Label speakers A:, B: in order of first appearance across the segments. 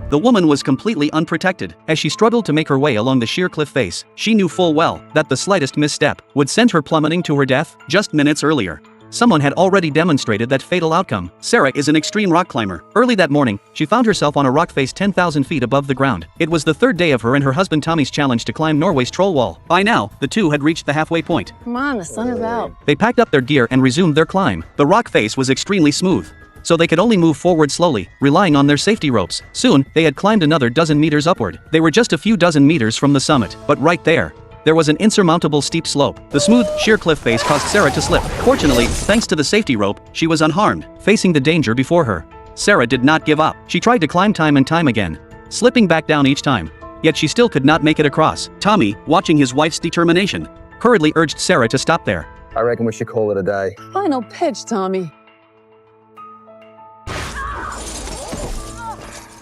A: The woman was completely unprotected. As she struggled to make her way along the sheer cliff face, she knew full well that the slightest misstep would send her plummeting to her death. Just minutes earlier, someone had already demonstrated that fatal outcome. Sarah is an extreme rock climber. Early that morning, she found herself on a rock face 10,000 feet above the ground. It was the third day of her and her husband Tommy's challenge to climb Norway's Troll Wall. By now, the two had reached the halfway point.
B: Come on, the sun is out.
A: They packed up their gear and resumed their climb. The rock face was extremely smooth, so they could only move forward slowly, relying on their safety ropes. Soon, they had climbed another dozen meters upward. They were just a few dozen meters from the summit, but right there was an insurmountable steep slope. The smooth, sheer cliff face caused Sarah to slip. Fortunately, thanks to the safety rope, she was unharmed. Facing the danger before her, Sarah did not give up. She tried to climb time and time again, slipping back down each time. Yet she still could not make it across. Tommy, watching his wife's determination, hurriedly urged Sarah to stop there.
C: I reckon we should call it a day.
B: Final pitch, Tommy.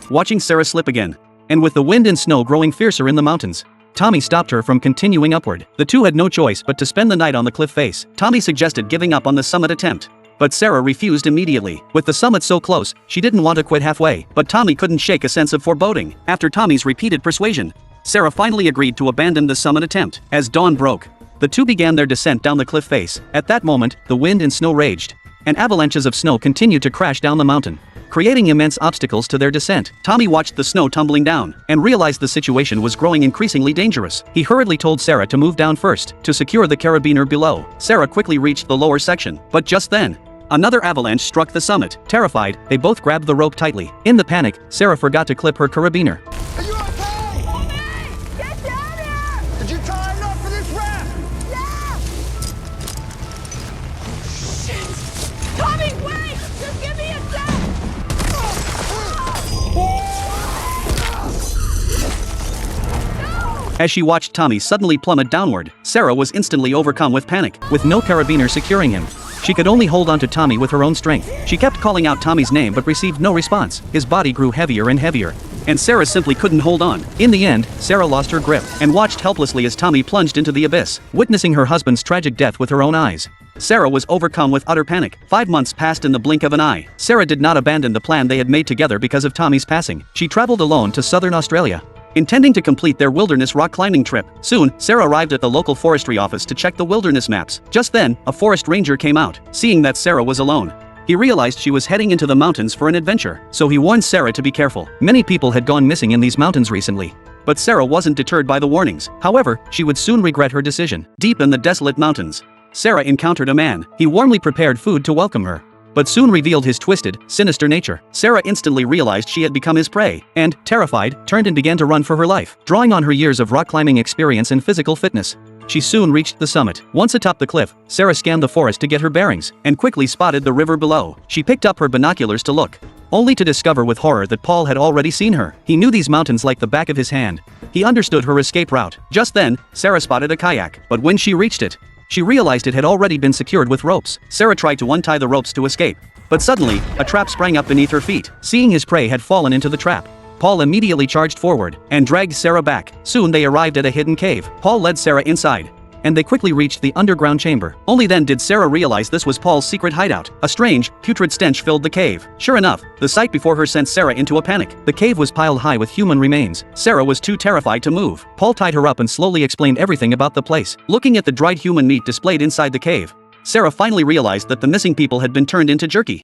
A: Watching Sarah slip again, and with the wind and snow growing fiercer in the mountains, Tommy stopped her from continuing upward. The two had no choice but to spend the night on the cliff face. Tommy suggested giving up on the summit attempt, but Sarah refused immediately. With the summit so close, she didn't want to quit halfway, but Tommy couldn't shake a sense of foreboding. After Tommy's repeated persuasion, Sarah finally agreed to abandon the summit attempt. As dawn broke, the two began their descent down the cliff face. At that moment, the wind and snow raged, and avalanches of snow continued to crash down the mountain, creating immense obstacles to their descent. Tommy watched the snow tumbling down and realized the situation was growing increasingly dangerous. He hurriedly told Sarah to move down first to secure the carabiner below. Sarah quickly reached the lower section, but just then, another avalanche struck the summit. Terrified, they both grabbed the rope tightly. In the panic, Sarah forgot to clip her carabiner.
D: Are you okay?
E: Tommy! Get down here!
D: Did you tie a knot for this raft?
E: Yeah! Shit! Tommy, wait! Just give me a sec!
A: As she watched Tommy suddenly plummet downward, Sarah was instantly overcome with panic. With no carabiner securing him, she could only hold on to Tommy with her own strength. She kept calling out Tommy's name but received no response. His body grew heavier and heavier, and Sarah simply couldn't hold on. In the end, Sarah lost her grip and watched helplessly as Tommy plunged into the abyss. Witnessing her husband's tragic death with her own eyes, Sarah was overcome with utter panic. 5 months passed in the blink of an eye. Sarah did not abandon the plan they had made together because of Tommy's passing. She traveled alone to southern Australia, intending to complete their wilderness rock climbing trip. Soon, Sarah arrived at the local forestry office to check the wilderness maps. Just then, a forest ranger came out. Seeing that Sarah was alone, he realized she was heading into the mountains for an adventure, so he warned Sarah to be careful. Many people had gone missing in these mountains recently, but Sarah wasn't deterred by the warnings. However, she would soon regret her decision. Deep in the desolate mountains, Sarah encountered a man. He warmly prepared food to welcome her, but soon revealed his twisted, sinister nature. Sarah instantly realized she had become his prey, and, terrified, turned and began to run for her life. Drawing on her years of rock climbing experience and physical fitness, she soon reached the summit. Once atop the cliff, Sarah scanned the forest to get her bearings, and quickly spotted the river below. She picked up her binoculars to look, only to discover with horror that Paul had already seen her. He knew these mountains like the back of his hand. He understood her escape route. Just then, Sarah spotted a kayak, but when she reached it, she realized it had already been secured with ropes. Sarah tried to untie the ropes to escape, but suddenly, a trap sprang up beneath her feet. Seeing his prey had fallen into the trap, Paul immediately charged forward and dragged Sarah back. Soon they arrived at a hidden cave. Paul led Sarah inside, and they quickly reached the underground chamber. Only then did Sarah realize this was Paul's secret hideout. A strange, putrid stench filled the cave. Sure enough, the sight before her sent Sarah into a panic. The cave was piled high with human remains. Sarah was too terrified to move. Paul tied her up and slowly explained everything about the place. Looking at the dried human meat displayed inside the cave, Sarah finally realized that the missing people had been turned into jerky.